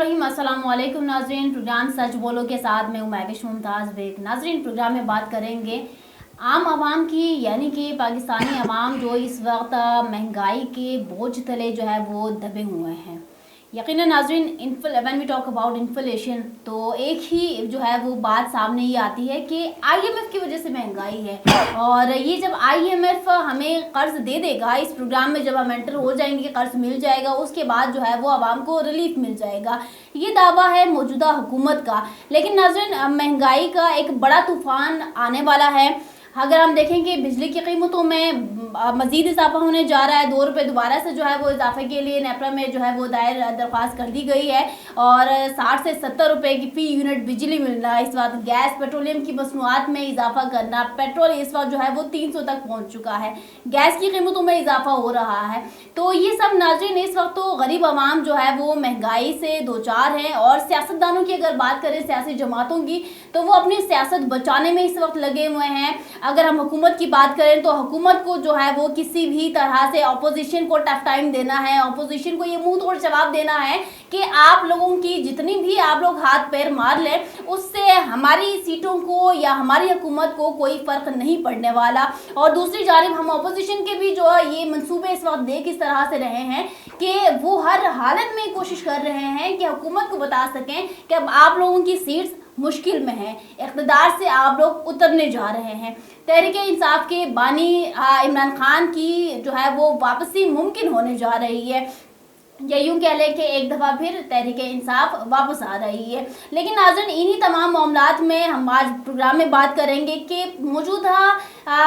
रहीम अस्सलाम वालेकुम नाजरीन। प्रोग्राम सच बोलो के साथ मैं महविश मुमताज़ बेग। नाजरीन, प्रोग्राम में बात करेंगे आम आवाम की, यानी कि पाकिस्तानी आवाम जो इस वक्त महंगाई के बोझ तले जो है वो दबे हुए हैं। यकीनन नाजरीन, when we talk about inflation तो एक ही जो है वो बात सामने ही आती है कि आईएमएफ की वजह से महंगाई है। और ये जब आईएमएफ हमें कर्ज दे देगा, इस प्रोग्राम में जब हम एंटर हो जाएंगे कि कर्ज मिल जाएगा, उसके बाद जो है वो आवाम को रिलीफ मिल जाएगा, ये दावा है मौजूदा हुकूमत का। लेकिन नाजरीन, महंगाई का एक बड़ा तूफान आने वाला है। अगर हम देखें कि बिजली की कीमतों में मज़ीद इजाफा होने जा रहा है, 2 रुपये दोबारा से जो है वो इजाफे के लिए नेपरा में जो है वो दायर दरख्वास्त कर दी गई है और 60 से 70 रुपये की फ़ी यूनिट बिजली मिलना। इस वक्त गैस पेट्रोलियम की मसनूआत में इजाफा करना, पेट्रोल इस वक्त जो है वो 300 तक पहुँच चुका है, गैस की कीमतों में इजाफा हो रहा है। तो ये सब नाज़रीन, इस वक्त तो गरीब आवाम जो है वो महंगाई से दो चार हैं। और सियासतदानों की अगर बात करें, सियासी जमातों की, तो वो अपनी सियासत बचाने में इस वक्त लगे हुए हैं। अगर हम हुकूमत की बात करें तो हुकूमत को जो है वो किसी भी तरह से अपोजिशन को टफ टाइम देना है, अपोजिशन को ये मुंह तोड़ जवाब देना है कि आप लोगों की जितनी भी आप लोग हाथ पैर मार लें, उससे हमारी सीटों को या हमारी हुकूमत को कोई फ़र्क नहीं पड़ने वाला। और दूसरी जानिब हम अपोजिशन के भी जो है ये मंसूबे इस वक्त देख इस तरह से रहे हैं कि वो हर हालत में कोशिश कर रहे हैं कि हुकूमत को बता सकें कि अब आप लोगों की सीट्स मुश्किल में है, इक़्तिदार से आप लोग उतरने जा रहे हैं। तहरीक-ए-इंसाफ के बानी इमरान खान की जो है वो वापसी मुमकिन होने जा रही है, या यूँ कह लें कि एक दफ़ा फिर तहरीक-ए-इंसाफ वापस आ रही है। लेकिन नाज़रीन, इन्हीं तमाम मामलात में हम आज प्रोग्राम में बात करेंगे कि मौजूदा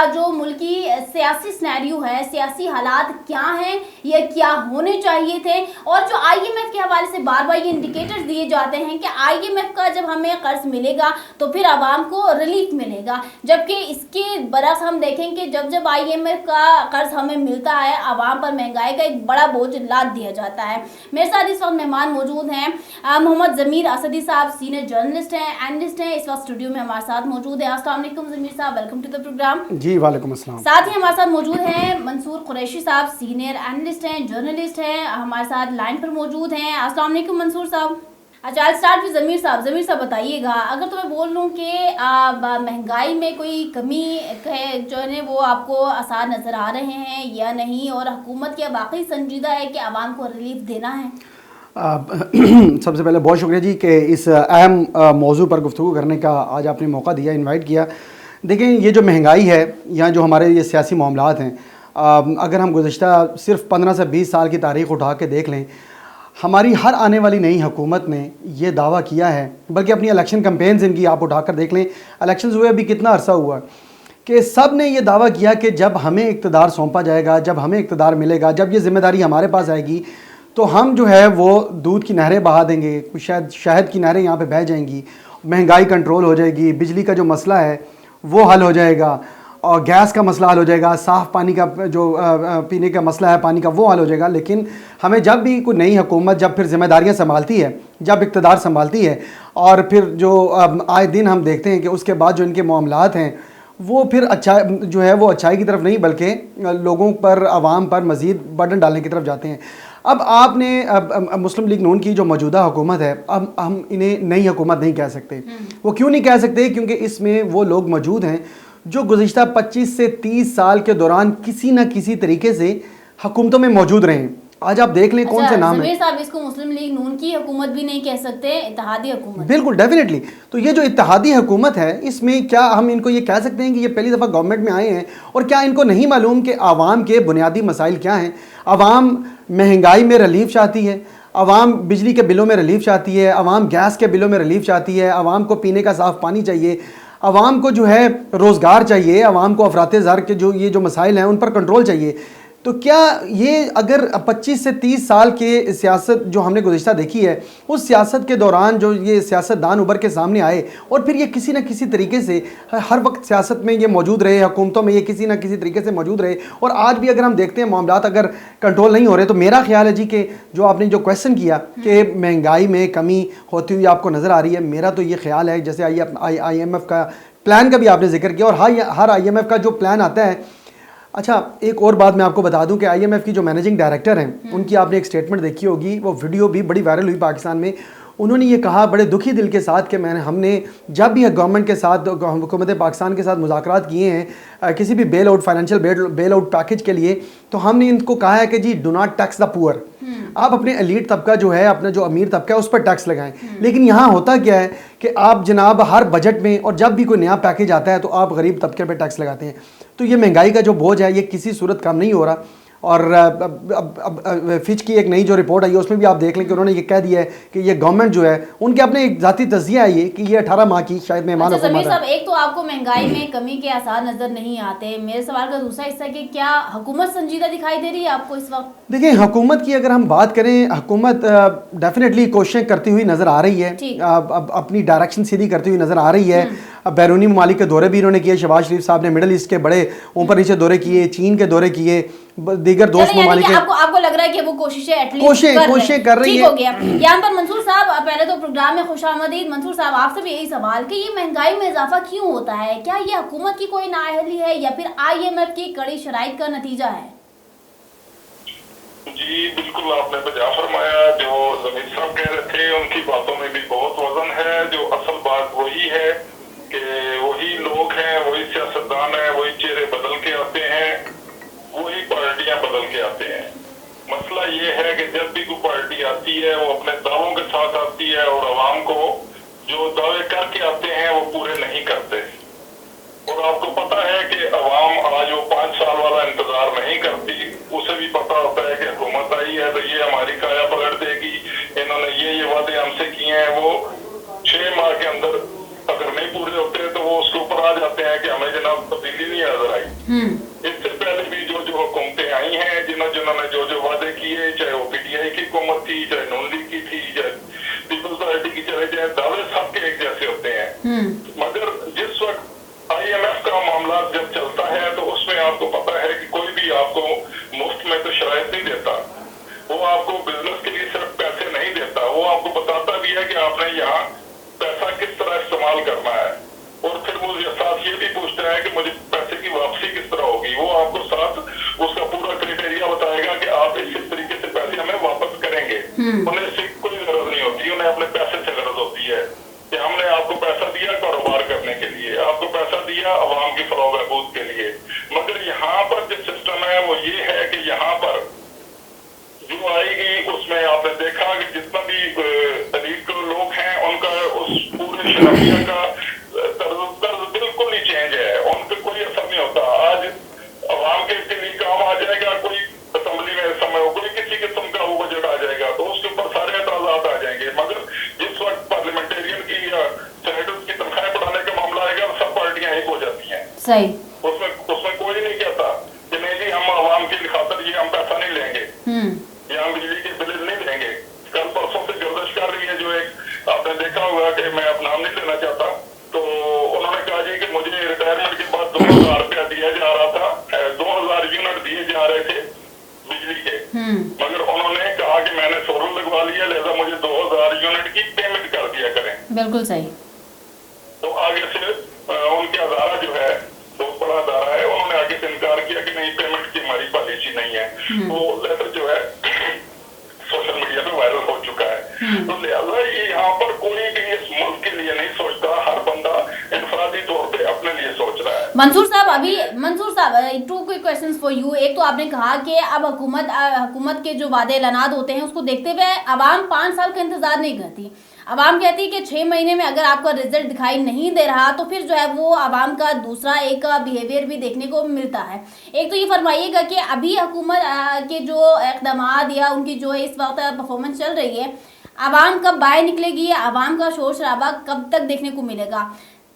जो मुल्की सियासी सिनेरियो है, सियासी हालात क्या हैं, ये क्या होने चाहिए थे। और जो आईएमएफ के हवाले से बार बार ये इंडिकेटर्स दिए जाते हैं कि आईएमएफ का जब हमें कर्ज मिलेगा तो फिर आवाम को रिलीफ मिलेगा, जबकि इसके बरक्स हम देखें कि जब जब आईएमएफ का कर्ज हमें मिलता है, आवाम पर महंगाई का एक बड़ा बोझ लाद दिया जाता है। मेरे साथ इस वक्त मेहमान मौजूद हैं, मोहम्मद ज़मीर असदी साहब, सीनियर जर्नलिस्ट हैं, एनालिस्ट हैं, इस वक्त स्टूडियो में हमारे साथ मौजूद है। अस्सलाम वालेकुम ज़मीर साहब, वेलकम टू द प्रोग्राम। जी वालेकुम अस्सलाम। साथ ही हमारे साथ मौजूद हैं मंसूर कुरैशी साहब, सीनियर एनालिस्ट हैं, जर्नलिस्ट हैं, हमारे साथ लाइन पर मौजूद हैं। अस्सलाम वालेकुम मंसूर साहब। अच्छा, आज स्टार्ट विद ज़मीर साहब। ज़मीर साहब बताइएगा, अगर तो मैं बोल लूँ कि महंगाई में कोई कमी है जो है वो आपको आसार नज़र आ रहे हैं या नहीं, और हुकूमत क्या वाकई संजीदा है कि आवाम को रिलीफ देना है? सबसे पहले बहुत शुक्रिया जी कि इस अहम मौजू पर गुफ्तगू करने का आज आपने मौका दिया, इनवाइट किया। देखें, ये जो महंगाई है या जो हमारे ये सियासी मामलात हैं, अगर हम गुज़िश्ता सिर्फ 15 से 20 साल की तारीख़ उठा के देख लें, हमारी हर आने वाली नई हुकूमत ने ये दावा किया है, बल्कि अपनी इलेक्शन कैंपेन्स इनकी आप उठा कर देख लें, इलेक्शंस हुए अभी कितना अरसा हुआ, कि सब ने ये दावा किया कि जब हमें इक़्तिदार सौंपा जाएगा, जब हमें इक़्तिदार मिलेगा, जब ये ज़िम्मेदारी हमारे पास आएगी, तो हम जो है वो दूध की नहरें बहा देंगे, शायद शहद की नहरें यहाँ पे बह जाएंगी, महंगाई कंट्रोल हो जाएगी, बिजली का जो मसला है वो हल हो जाएगा, और गैस का मसला हल हो जाएगा, साफ़ पानी का जो पीने का मसला है पानी का वो हल हो जाएगा। लेकिन हमें जब भी कोई नई हुकूमत जब फिर जिम्मेदारियां संभालती है, जब इक़्तिदार संभालती है, और फिर जो आए दिन हम देखते हैं कि उसके बाद जो इनके मामलात हैं वो फिर अच्छा जो है वो अच्छाई की तरफ नहीं बल्कि लोगों पर, आवाम पर मज़ीद बर्डन डालने की तरफ जाते हैं। अब आपने मुस्लिम लीग नून की जो मौजूदा हुकूमत है, अब हम इन्हें नई हुकूमत नहीं कह सकते। वो क्यों नहीं कह सकते? क्योंकि इसमें वो लोग मौजूद हैं जो गुज़िश्ता 25 से 30 साल के दौरान किसी न किसी तरीके से हुकूमतों में मौजूद रहे हैं। आज आप देख लें कौन से नाम है। साहब, इसको मुस्लिम लीग नून की हुकूमत भी नहीं कह सकते, इत्तेहादी हुकूमत। बिल्कुल, डेफिनेटली। तो ये जो इत्तेहादी हुकूमत है, इसमें क्या हम इनको ये कह सकते हैं कि ये पहली दफ़ा गवर्नमेंट में आए हैं और क्या इनको नहीं मालूम कि आवाम के बुनियादी मसाइल क्या हैं? आवाम महंगाई में रिलीफ चाहती है, आवाम बिजली के बिलों में रिलीफ चाहती है, आवाम गैस के बिलों में रिलीफ चाहती है, आवाम को पीने का साफ़ पानी चाहिए, आवाम को जो है रोज़गार चाहिए, आवाम को अफराते ज़र के जो मसाइल हैं उन पर कंट्रोल चाहिए। तो क्या ये अगर 25 से 30 साल के सियासत जो हमने गुज़िश्ता देखी है, उस सियासत के दौरान जो ये सियासतदान उभर के सामने आए और फिर ये किसी न किसी तरीके से हर वक्त सियासत में ये मौजूद रहे, हुकूमतों में ये किसी न किसी तरीके से मौजूद रहे, और आज भी अगर हम देखते हैं मामलात अगर कंट्रोल नहीं हो रहे, तो मेरा ख्याल है जी कि जो आपने जो क्वेश्चन किया कि महंगाई में कमी होती हुई आपको नज़र आ रही है, मेरा तो ये ख्याल है जैसे IMF का प्लान का भी आपने जिक्र किया, और हर IMF का जो प्लान आता है। अच्छा, एक और बात मैं आपको बता दूं कि IMF की जो मैनेजिंग डायरेक्टर हैं, उनकी आपने एक स्टेटमेंट देखी होगी, वो वीडियो भी बड़ी वायरल हुई पाकिस्तान में। उन्होंने ये कहा बड़े दुखी दिल के साथ कि हमने जब भी गवर्नमेंट के साथ, हुकूमत पाकिस्तान के साथ मुज़ाकरात किए हैं किसी भी bail out, financial bail out package के लिए, तो हमने इनको कहा है कि जी do not tax the poor. आप अपने एलीट तबका जो है, अपना जो अमीर तबका है उस पर टैक्स लगाएं। लेकिन यहाँ होता क्या है कि आप जनाब हर बजट में और जब भी कोई नया पैकेज आता है तो आप गरीब तबके पर टैक्स लगाते हैं। तो ये महंगाई का जो बोझ है ये किसी सूरत कम नहीं हो रहा। और अब फिच की एक नई जो रिपोर्ट आई है उसमें भी आप देख लें कि उन्होंने ये कह दिया है कि ये गवर्नमेंट जो है उनके अपने एक ज़ाती तज़किया है ये कि ये 18 माह की शायद मेहमान अच्छा ज़मीर साहब, एक तो आपको महंगाई में कमी के आसार नज़र नहीं आते, मेरे सवाल का दूसरा हिस्सा कि क्या हुकूमत संजीदा दिखाई दे रही है आपको इस वक्त? देखिए, हुकूमत की अगर हम बात करें, हुकूमत डेफिनेटली कोशिशें करती हुई नज़र आ रही है, अपनी डायरेक्शन सीधी करती हुई नज़र आ रही है। अब बैरूनी ममालिक के दौरे भी इन्होंने किए, शहबाज शरीफ साहब ने मिडल ईस्ट के बड़े ऊपर नीचे दौरे किए, चीन के दौरे किए, दीगर दोस्त ममालिक के। आपको लग रहा है कि वो कोशिशें कर रही है। ठीक हो गया। यहाँ पर मंसूर साहब, पहले तो प्रोग्राम में खुशामदीद। मंसूर साहब, आपसे भी यही सवाल कि ये महंगाई में इजाफा क्यों होता है? क्या ये हुकूमत की कोई नाअहली है या फिर IMF की कड़ी शराइत का नतीजा है? जी बिल्कुल, आपने बजा फरमाया। जो ज़मीर साहब कह रहे थे उनकी बातों में भी बहुत वजन है। जो असल बात वही है कि वही लोग हैं, वही सियासतदान हैं, वही चेहरे बदल के आते हैं, वही पार्टियां बदल के आते हैं। मसला ये है कि जब भी कोई पार्टी आती है वो अपने दावों के साथ आती है और आवाम को जो दावे करके आते हैं वो पूरे नहीं करते। और आपको पता है कि अवाम आज वो 5 साल वाला इंतजार नहीं करती। उसे भी पता होता है कि हुकूमत आई है तो ये हमारी काया पलट देगी, इन्होंने ये वादे हमसे किए हैं। वो 6 माह के अंदर अगर नहीं पूरे होते तो वो उसके ऊपर आ जाते हैं कि हमें जनाब तब्दीली नहीं नजर आई। इससे पहले भी जो हुकूमतें आई हैं, जिन्होंने जो वादे किए, चाहे वो PTI की हुकूमत थी, चाहे नून लीग की थी, चाहे पीपल्स पार्टी की, चले जाए, दावे सबके एक जैसे होते हैं। मगर जिस वक्त IMF का मामला जब चलता है तो उसमें आपको पता है कि कोई भी आपको मुफ्त में तो शराइत नहीं देता। वो आपको बिजनेस के लिए सिर्फ पैसे नहीं देता, वो आपको बताता भी है कि आपने यहाँ पैसा किस तरह इस्तेमाल करना है। और फिर वो साथ ये भी पूछता है कि मुझे पैसे की वापसी किस तरह होगी। वो आपको साथ उसका पूरा क्राइटेरिया बताएगा कि आप इस तरीके से पैसे हमें वापस करेंगे। उन्हें इससे कोई गरज नहीं होती, उन्हें अपने पैसे से गरज होती है कि हमने आपको पैसा दिया कारोबार करने के लिए, आपको पैसा दिया अवाम की फरोग बहबूद के लिए। मगर यहाँ पर जो सिस्टम है वो ये है कि यहाँ पर जो आएगी उसमें आपने देखा कि जितना भी एलीट लोग हैं उनका उस पूरे शराबिया का तर्ज बिल्कुल ही चेंज है। उन पर कोई असर नहीं होता। आज अवाम के लिए काम आ जाएगा, कोई असेंबली में समय कोई किसी किस्म का वो बजट आ जाएगा तो उसके ऊपर सारे एतराजात आ जाएंगे। मगर जिस वक्त पार्लियामेंटेरियन की या सेनेटर्स की तनख्वाहें बढ़ाने का मामला आएगा सब पार्टियां एक हो जाती हैं। सही। उसमें कोई नहीं कहता कि नहीं जी हम अवाम की खातर ये हम पैसा नहीं लेंगे या हम बिजली के बिल नहीं देंगे। कल परसों से गर्दिश कर रही है जो एक आपने देखा होगा कि मैं अब नाम नहीं लेना चाहता, तो उन्होंने कहा जी कि मुझे रिटायरमेंट के बाद 2000 रुपया दिया जा रहा था, 2000 यूनिट दिए जा रहे थे बिजली के। मगर उन्होंने कहा कि मैंने सोलर लगवा लिया, लिहाजा मुझे 2000 यूनिट की पेमेंट कर दिया करें। बिल्कुल सही। तो आगे से उनके अदारा जो है बहुत बड़ा अदारा है, उन्होंने आगे से इनकार किया कि नहीं पेमेंट की हमारी पॉलिसी नहीं है। वो लेटर जो है सोशल मीडिया पे वायरल हो चुका है। तो लिहाजा ये यहाँ पर कोई भी इस मुल्क के लिए नहीं सोचता, हर बंदा इनफरादी तौर पे अपने लिए सोच रहा है। मंसूर साहब 2 क्विक क्वेश्चंस फॉर यू। एक तो आपने कहा कि अब हुकूमत के जो वादे ऐलानात होते हैं उसको देखते हुए आवाम 5 साल का इंतजार नहीं करती। आवाम कहती है कि 6 महीने में अगर आपका रिजल्ट दिखाई नहीं दे रहा तो फिर जो है वो आवाम का दूसरा एक बिहेवियर भी देखने को मिलता है। एक तो ये फरमाइएगा कि अभी हुकूमत के जो इक़दामात या उनकी जो है इस वक्त परफॉर्मेंस चल रही है, आवाम कब बाहर निकलेगी या आवाम का शोर शराबा कब तक देखने को मिलेगा?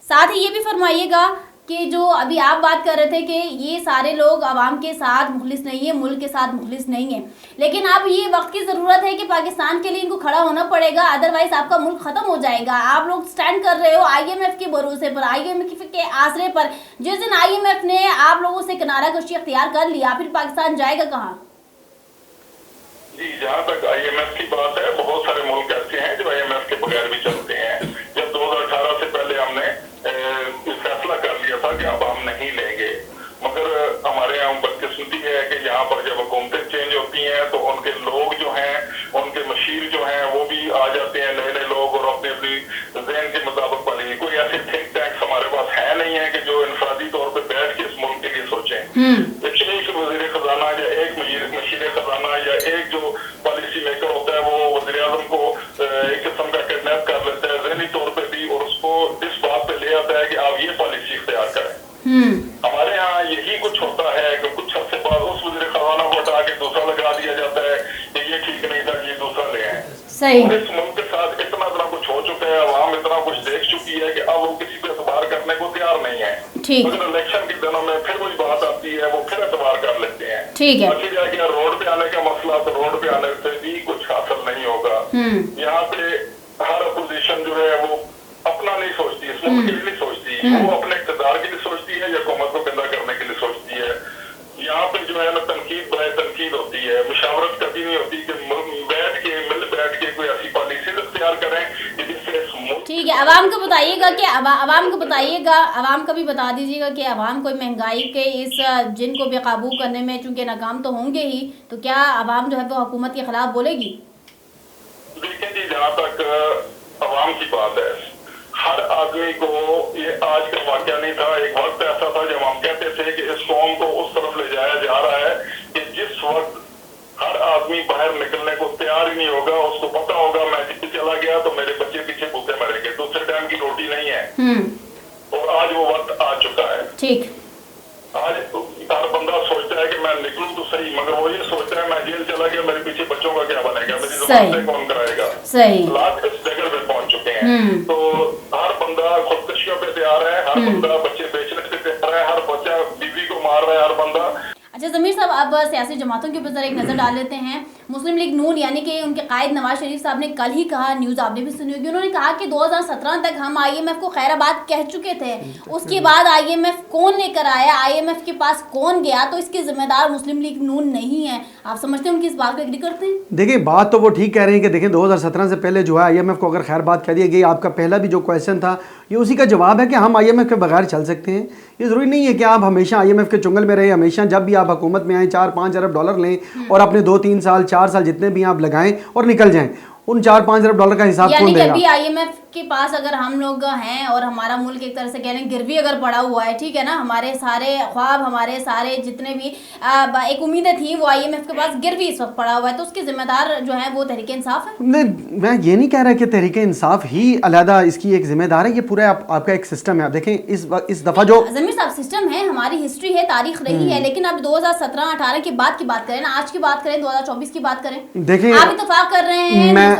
साथ ही ये भी फरमाइएगा कि जो अभी आप बात कर रहे थे कि ये सारे लोग आवाम के साथ मुखलिस नहीं है, मुल्क के साथ मुखलिस नहीं है, लेकिन अब ये वक्त की ज़रूरत है कि पाकिस्तान के लिए इनको खड़ा होना पड़ेगा, अदरवाइज आपका मुल्क ख़त्म हो जाएगा। आप लोग स्टैंड कर रहे हो IMF के भरोसे पर, IMF के आसरे पर। जिस दिन IMF ने आप लोगों से किनारा कशी अख्तियार कर लिया फिर पाकिस्तान जाएगा कहाँ? जी, जहाँ तक IMF की बात है, बहुत सारे मुल्क ऐसे हैं जो IMF के बगैर भी चलते हैं। जब 2018 से पहले हमने फैसला कर लिया था कि अब हम नहीं लेंगे, मगर हमारे यहाँ बदकिस्मती है कि यहाँ पर जब हुकूमतें चेंज होती हैं तो उनके लोग जो हैं, उनके मशीर जो हैं वो भी आ जाते हैं, नए नए लोग एक वज़ीर खजाना या एक मशीर खजाना या एक जो पॉलिसी मेकर होता है वो वज़ीर आज़म को एक किस्म का किडनैप कर लेता है ज़हनी तौर पे भी, और उसको इस बात पे ले आता है कि आप ये पॉलिसी इख्तियार करें। हमारे यहाँ यही कुछ होता है कि कुछ सबसे बाद उस वज़ीर खजाना को हटा के दूसरा लगा दिया जाता है कि ये ठीक नहीं था, ये दूसरा ले आए। सही। और इस मुल्क के साथ इतना कुछ हो चुका है, अवाम इतना कुछ देख चुकी है कि अब वो किसी पे एतबार करने को तैयार नहीं है। ठीक। लेकिन इलेक्शन के दिनों में फिर वही बात आती है, वो फिर एतबार कर लेते हैं। ठीक है। बाकी रह गया रोड पे आने का मसला, तो रोड पे आने से भी कुछ हासिल नहीं होगा। यहाँ पे हर अपोजिशन जो है वो अपना नहीं सोचती, इस मुल्क के लिए नहीं सोचती, वो अपने इक़्तिदार के लिए सोचती है या हुकूमत को गंदा करने के लिए सोचती है। यहाँ पे जो है ना तनकीद बड़े तनकीद होती है, मुशावरत कभी नहीं होती कि बैठ के कोई ऐसी पॉलिसी इख्तियार करें जिससे। ठीक है, अवाम को बताइएगा कि अवाम को बताइएगा, अवाम को भी बता दीजिएगा कि अवाम कोई महंगाई के इस जिन को बेकाबू करने में चूंकि नाकाम तो होंगे ही, तो क्या अवाम जो है वो हुकूमत के खिलाफ बोलेगी? देखें जी, जहाँ तक अवाम की बात है, हर आदमी को ये आज का वाकया नहीं था, एक वक्त ऐसा था जब हम कहते थे कि इस कौम को उस तरफ ले जाया जा रहा है कि जिस वक्त हर आदमी बाहर निकलने को तैयार ही नहीं होगा, उसको पता होगा मैं जिससे चला गया तो मेरे बच्चे पीछे भूखे मरेंगे, दूसरे टाइम की रोटी नहीं है। और आज वो वक्त आ चुका है। ठीक। आज हर बंदा सोचता है कि मैं निकलूं तो सही, मगर वो ये सोचता है मैं जेल चला गया मेरे पीछे बच्चों का क्या बनेगा, मेरी जुबान से कौन कराएगा। सही। हालात इस जगह पे पहुंच चुके हैं। तो हर बंदा खुदकुशियों पे तैयार है, हर बंदा बच्चे बेचने पे तैयार है, हर बच्चा बीवी को मार रहा है, हर बंदा। अच्छा ज़मीर साहब, अब सियासी जमातों के ऊपर ज़रा एक नज़र डाल लेते हैं। मुस्लिम लीग नून यानी कि उनके कायद नवाज शरीफ साहब ने कल ही कहा, न्यूज़ आपने भी सुनी होगी, उन्होंने कहा कि 2017 तक हम IMF को खैराबाद कह चुके थे, उसके बाद IMF कौन लेकर आया, IMF के पास कौन गया, तो इसके जिम्मेदार मुस्लिम लीग नून नहीं है। आप समझते हैं उनकी इस बात को एग्री करते हैं? देखिए, बात तो वो ठीक कह रहे हैं कि देखें 2017 से पहले जो है IMF को अगर खैराबाद कह दिया गया, आपका पहला भी जो क्वेश्चन था ये उसी का जवाब है कि हम IMF के बगैर चल सकते हैं। ये ज़रूरी नहीं है कि आप हमेशा IMF के चुंगल में रहे, हमेशा जब भी आप हुकूमत में आए 4-5 अरब डॉलर लें और अपने 2-3 साल 4 साल जितने भी आप लगाएं और निकल जाएं। उन 4-5 अरब डॉलर का हिसाब कौन देगा? यानी कि अभी IMF के पास अगर हम लोग हैं और हमारा मुल्क एक तरह से कह रहे हैं गिरवी अगर पड़ा हुआ है, ठीक है ना, हमारे सारे ख्वाब, हमारे सारे जितने भी एक उम्मीदें थी वो IMF के पास गिरवी इस वक्त पड़ा हुआ है, तो उसके जिम्मेदार जो है वो तहरीक इंसाफ है। नहीं, मैं ये नहीं कह रहा कि तहरीक इंसाफ ही अलहदा इसकी एक जिम्मेदार है, ये पूरा आपका एक सिस्टम है। आप देखें इस दफा जो ज़मीर साहब सिस्टम है, हमारी हिस्ट्री है, तारीख रही है, लेकिन अब 2017-18 की बात करें ना, आज की बात करें, 2024 की बात करें, देखें आप इत्तेफाक कर रहे हैं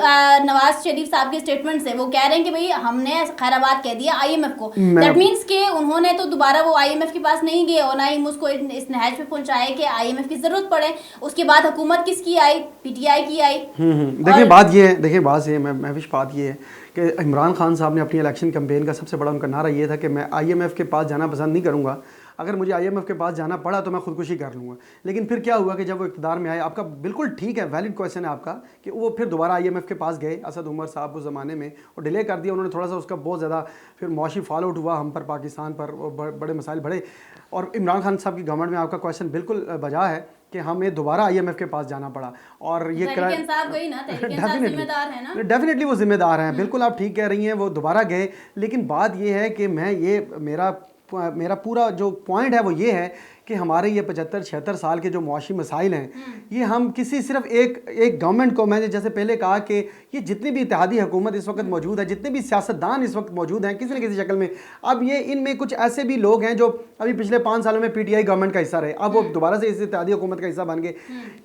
नवाज शरीफ साहब के स्टेटमेंट से, वो कह रहे हैं कि भाई हमने खैराबाद कह दिया IMF को, दैट मींस के उन्होंने तो दोबारा वो IMF के पास नहीं गए और ना ही मुझको इस नहज पे पहुंचाए कि IMF की जरूरत पड़े। उसके बाद हुकूमत किसकी आई? PTI की आई। देखिए बात ये है, देखिए बात ये महविश बात ये है कि इमरान खान साहब ने अपनी इलेक्शन कैंपेन का सबसे बड़ा उनका नारा ये था कि मैं IMF के पास जाना पसंद नहीं करूँगा, अगर मुझे IMF के पास जाना पड़ा तो मैं खुदकुशी कर लूँगा। लेकिन फिर क्या हुआ कि जब वो इक़्तिदार में आए, आपका बिल्कुल ठीक है, वैलिड क्वेश्चन है आपका कि वो फिर दोबारा IMF के पास गए, असद उमर साहब उस ज़माने में, और डिले कर दिया उन्होंने थोड़ा सा, उसका बहुत ज़्यादा फिर मौशी फॉल आउट हुआ हम पर, पाकिस्तान पर बड़े मसाइल बढ़े। और इमरान खान साहब की गवर्नमेंट में आपका क्वेश्चन बिल्कुल बजा है कि हमें दोबारा IMF के पास जाना पड़ा। और ये डेफिनेटली वो जिम्मेदार हैं, बिल्कुल आप ठीक कह रही हैं, वो दोबारा गए। लेकिन बात ये है कि मेरा पूरा जो पॉइंट है वो ये है कि हमारे ये 75-76 साल के जो मुआशी मसाइल हैं, ये हम किसी सिर्फ एक गवर्नमेंट को, मैंने जैसे पहले कहा कि ये जितनी भी इत्तेहादी हुकूमत इस वक्त मौजूद है, जितने भी सियासतदान इस वक्त मौजूद हैं किसी न किसी शक्ल में, अब ये इनमें कुछ ऐसे भी लोग हैं जो अभी पिछले 5 सालों में PTI गवर्नमेंट का हिस्सा रहे, अब वो दोबारा से इस इत्तेहादी हुकूमत का हिस्सा बन गए।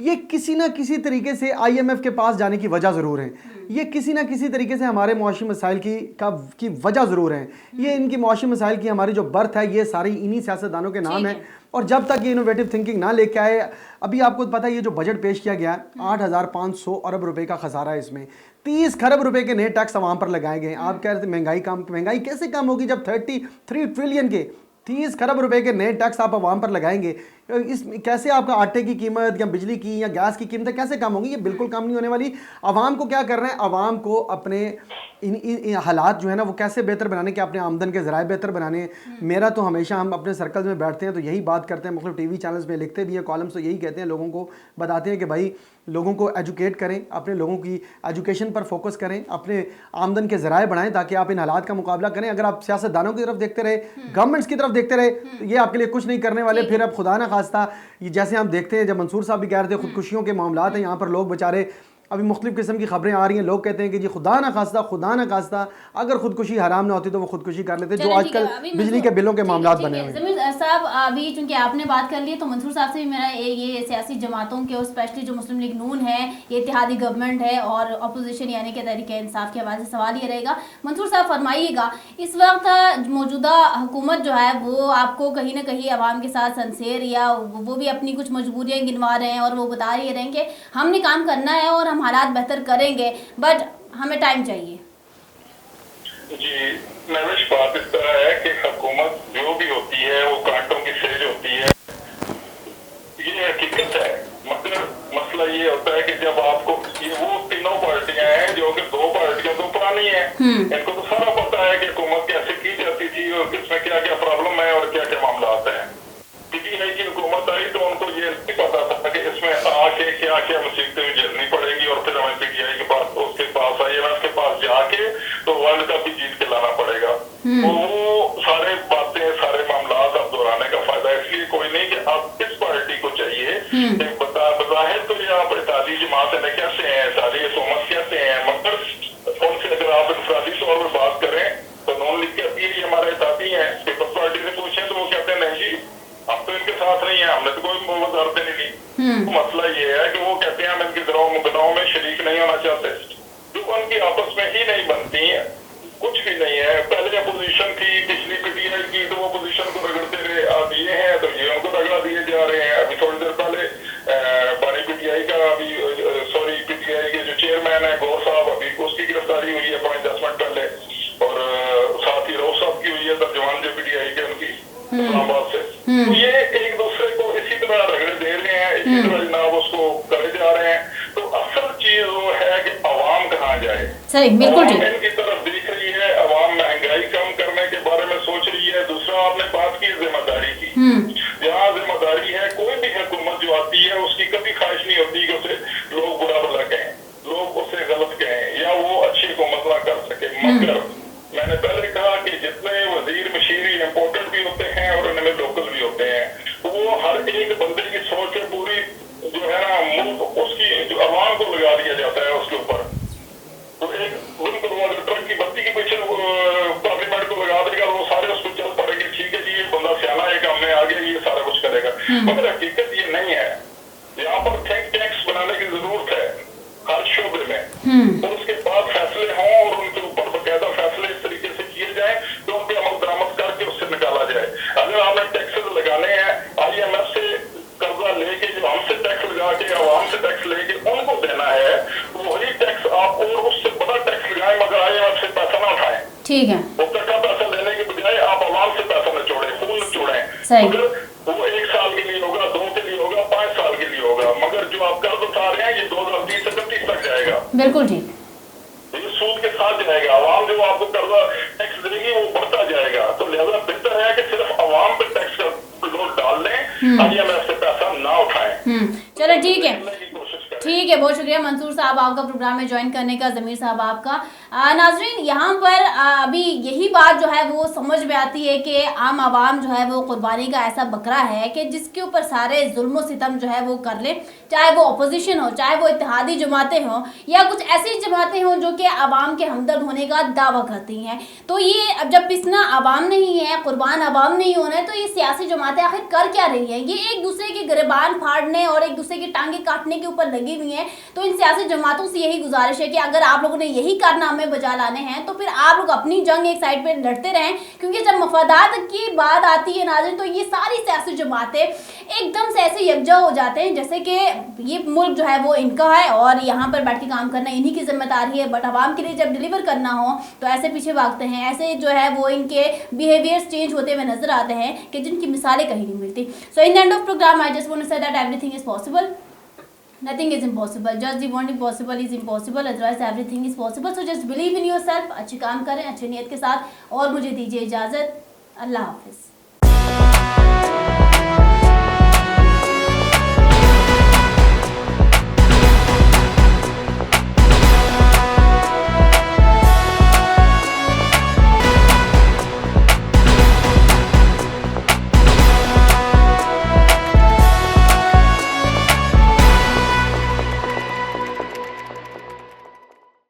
ये किसी न किसी तरीके से IMF के पास जाने की वजह ज़रूर है, ये किसी न किसी तरीके से हमारे मुआशी मसाइल की वजह ज़रूर है। ये इनकी मुआशी मसाइल की हमारी जो बर्थ है ये सारी इन्हीं सियासतदानों के नाम है। और जब तक ये इनोवेटिव थिंकिंग ना लेके आए, अभी आपको पता है ये जो बजट पेश किया गया 8,500 अरब रुपए का खसारा है, इसमें 30 खरब रुपए के नए टैक्स आवाम पर लगाए गए। आप कह रहे थे महंगाई कैसे कम होगी जब 33 ट्रिलियन के 30 खरब रुपए के नए टैक्स आप आवाम पर लगाएंगे। इस कैसे आपका आटे की कीमत या बिजली की या गैस की कीमतें कैसे कम होंगी? ये बिल्कुल कम नहीं होने वाली। आवाम को क्या कर रहे हैं, आवाम को अपने इन हालात जो है ना वो कैसे बेहतर बनाने के, अपने आमदन के ज़राए बेहतर बनाने। मेरा तो हमेशा, हम अपने सर्कल्स में बैठते हैं तो यही बात करते हैं, मुख्तलिफ TV चैनल्स में लिखते भी हैं, कॉलम्स तो यही कहते हैं, लोगों को बताते हैं कि भाई लोगों को एजुकेट करें, अपने लोगों की एजुकेशन पर फोकस करें, अपने आमदन के ज़राए बढ़ाएं ताकि आप इन हालात का मुकाबला करें। अगर आप सियासतदानों की तरफ देखते रहे, गवर्नमेंट्स की तरफ देखते रहे, ये आपके लिए कुछ नहीं करने वाले। फिर अब खुदा ना खास्ता ये जैसे हम देखते हैं, जब मंसूर साहब भी कह रहे थे खुदकुशियों के मामलात हैं यहाँ पर, लोग बेचारे अभी मुख्तलिफ़ किस्म की खबरें आ रही हैं, लोग कहते हैं कि जी खुदा ना खास्ता अगर खुदकुशी हराम ना होती तो वो खुदकुशी कर लेते, जो आजकल बिजली के बिलों के मामला बने हुए हैं। ज़मीर साहब, अभी चूंकि आपने बात कर ली तो मंसूर साहब से भी मेरा ये सियासी जमातों के और स्पेशली जो मुस्लिम लीग नून है, ये इत्तेहादी गवर्नमेंट है और अपोजिशन यानी कि तहरीक इंसाफ के हवाले से सवाल ये रहेगा। मंसूर साहब फरमाइएगा, इस वक्त मौजूदा हुकूमत जो है वो आपको कहीं ना कहीं अवाम के साथ सनसेर या वो भी अपनी कुछ मजबूरियाँ गिनवा रहे हैं और वो बता रहे हैं कि हमने काम करना है और हम हालात बेहतर करेंगे, बट हमें टाइम चाहिए। जी नविश, बात इस तरह है कि हुकूमत जो भी होती है वो कांटों की सेज होती है, ये हकीकत है। मगर मसला ये होता है कि जब आपको ये वो तीनों पार्टियां हैं जो कि दो पार्टियां तो पुरानी हैं, इनको तो सारा पता है कि हुकूमत कैसे की जाती थी और किसमें क्या क्या प्रॉब्लम है और क्या क्या मामला आता है। पीटीआई की हुकूमत आई तो उनको ये नहीं पता था कि इसमें आके क्या क्या मुसीबतें झेलनी पड़ेगी और फिर हमें पीटीआई के पास, उसके पास IMF के पास जाके तो वर्ल्ड कप भी जीत के लाना पड़ेगा। तो वो सारे बातें, सारे मामला अब दोहराने का फायदा इसलिए कोई नहीं कि अब इस पार्टी को चाहिए कि बज़ाहिर तो ये आप इत्तेहादी जमात में कैसे हैं, सारी हुकूमत कैसे हैं, मगर उनसे अगर आप इंफरादी तौर पर बात करें तो नॉन लीग कहती है ये हमारे इत्तेहादी हैं, पीपल्स पार्टी से पूछें तो वो कहते हैं नहीं जी हम तो इनके साथ नहीं है, हमने तो कोई वजारतें नहीं ली। तो मसला ये है कि वो कहते हैं हम इनके गुनाहों में शरीक नहीं होना चाहते, जो उनकी आपस में ही नहीं बनती है, कुछ भी नहीं है। पहले अपोजिशन थी पिछली पीटीआई की, तो वो अपोजिशन को रगड़ते रहे, अब ये है तो ये उनको रगड़ा दिए जा रहे हैं। अभी थोड़ी देर पहले बानी पीटीआई का पीटीआई के जो चेयरमैन है गौर साहब, अभी उसकी गिरफ्तारी हुई है 5-10 मिनट पहले, और साथ ही रऊफ साहब की हुई है तर्जुमान जो पीटीआई के उनकी इस्लामाबाद से। तो ये एक दूसरे को इसी तरह रगड़े दे रहे हैं, इसी तरह जनाब उसको करे जा रहे हैं। तो असल चीज वो है कि अवाम कहाँ जाए। सही, बिल्कुल ठीक। इनकी तरफ देख रही है, अवाम महंगाई कम करने के बारे में सोच रही है। दूसरा आपने बात की जिम्मेदारी की, जहाँ जिम्मेदारी है कोई भी हुकूमत जो आती है उसकी कभी ख्वाहिश नहीं होती कि उसे लोग बुरा भला कहें, लोग उसे गलत कहें या वो अच्छी हुकूमत ना कर सके। मगर मैंने पहले कहा कि जितने वजीर मशीनरी इम्पोर्टेड भी होते हैं और उनमें लोकल भी होते हैं, तो वो हर एक बंदे की सोच है पूरी जो है ना मुल्क उसकी जो अवाम को लगा दिया जाता है उसके ऊपर। तो एक ट्रक की बत्ती के पीछे पार्लियामेंट को लगा देगा, वो सारे उस पर चल पड़ेंगे, ठीक है जी ये बंदा सियाना है, काम में आ गया, ये सारा कुछ करेगा। मगर हकीकत ये नहीं है। यहाँ पर थिंक टैंक्स बनाने की जरूरत है हर शोबे में, और उसके बाद फैसले हों और उनके ऊपर बाकायदा फैसले इस तरीके से किए जाए तो उन पर अमल दरामद करके उससे निकाला जाए। अगर आपने टैक्सेस लगाने हैं IMF से कर्जा लेके, जो हमसे टैक्स लगा के आवाम से टैक्स लेके उनको देना है, तो वही टैक्स आप और उससे बड़ा टैक्स लगाए, मगर IMF से पैसा ना उठाए। ठीक है, वो टका पैसा लेने के बजाय आप आवाम से पैसा न जोड़े, फूल न जोड़े। मगर वो 1 साल के लिए होगा, 2 के लिए होगा, 5 साल के लिए होगा, मगर जो आप कर्ज उठा रहे हैं ये 2020 से 2030 तक जाएगा। बिल्कुल ठीक, ये सूद के साथ जाएगा। आवाम जो आपको कर्जा टैक्स देगी वो बढ़ता जाएगा। तो लिहाजा बेहतर है कि सिर्फ आवाम पे टैक्स का लोड डाल लें, IMF से पैसा ना उठाएं। चलो ठीक है, ठीक है, बहुत शुक्रिया मंसूर साहब आपका प्रोग्राम में ज्वाइन करने का, ज़मीर साहब आपका। नाजरीन, यहाँ पर अभी यही बात जो है वो समझ में आती है कि आम आवाम जो है वो कुर्बानी का ऐसा बकरा है कि जिसके ऊपर सारे जुल्म सितम जो है वो कर ले, चाहे वो अपोजिशन हो, चाहे वो इत्तेहादी जमातें हों या कुछ ऐसी जमातें हों जो कि आवाम के हमदर्द होने का दावा करती हैं। तो ये अब जब पिसना आवाम नहीं है, कुर्बान आवाम नहीं होना है, तो ये सियासी जमातें आखिर कर क्या रही हैं? ये एक दूसरे के गिरबान फाड़ने और एक दूसरे की टांगे काटने के ऊपर लगी हुई हैं। तो इन सियासी जमातों से यही गुजारिश है कि अगर आप लोगों ने यही कारनामे बजा लाने हैं तो फिर आप लोग अपनी जंग एक साइड पे लड़ते रहें, क्योंकि जब मफादात की बात आती है नाज़रीन तो ये सारी सियासी जमातें एकदम से ऐसे यकजा हो जाते हैं जैसे कि ये मुल्क जो है वो इनका है और यहाँ पर बैठ के काम करना इन्हीं की जिम्मेदारी है। बट आवाम के लिए जब डिलीवर करना हो तो ऐसे पीछे भागते हैं, ऐसे जो है वो इनके बिहेवियर्स चेंज होते हुए नजर आते हैं कि जिनकी मिसालें कहीं नहीं मिलती। So in the end of program I just want to say that everything is possible, nothing is impossible, just the only possible is impossible, otherwise everything is possible. So just believe in yourself, अच्छे काम करें अच्छे नियत के साथ और मुझे दीजिए इजाज़त। अल्लाह हाफिज़।